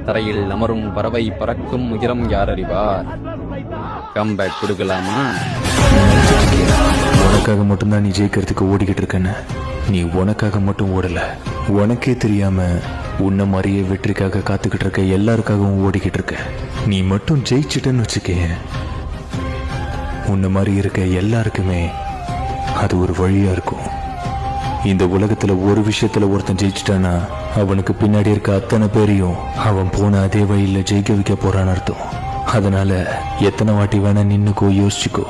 தரையில் அமரும் பறவை பறக்கும் உயரம் யார் அறிவார்? கம்பேக் கொடுக்கலாமா? உனக்காக மட்டும்தான் நீ ஜெயிக்கிறதுக்கு ஓடிக்கிட்டு இருக்கன்னு. நீ உனக்காக மட்டும் ஓடல, உனக்கே தெரியாம உன்ன மாதிரியே வெற்றிக்காக காத்துக்கிட்டு இருக்க எல்லாருக்காகவும் ஓடிக்கிட்டு இருக்க. நீ மட்டும் ஜெயிச்சிட்டன்னு வச்சுக்க, உன்ன மாதிரி இருக்க எல்லாருக்குமே அது ஒரு வழியா இருக்கும். இந்த உலகத்துல ஒரு விஷயத்துல ஒருத்தன் ஜெயிச்சிட்டானா அவனுக்கு பின்னாடி இருக்க அத்தனை பேரையும் அவன் போன அதே வழியில ஜெயிக்க வைக்க போறான்னு அர்த்தம். அதனால எத்தனை வாட்டி வேணா நின்னுக்கோ, யோசிச்சுக்கோ.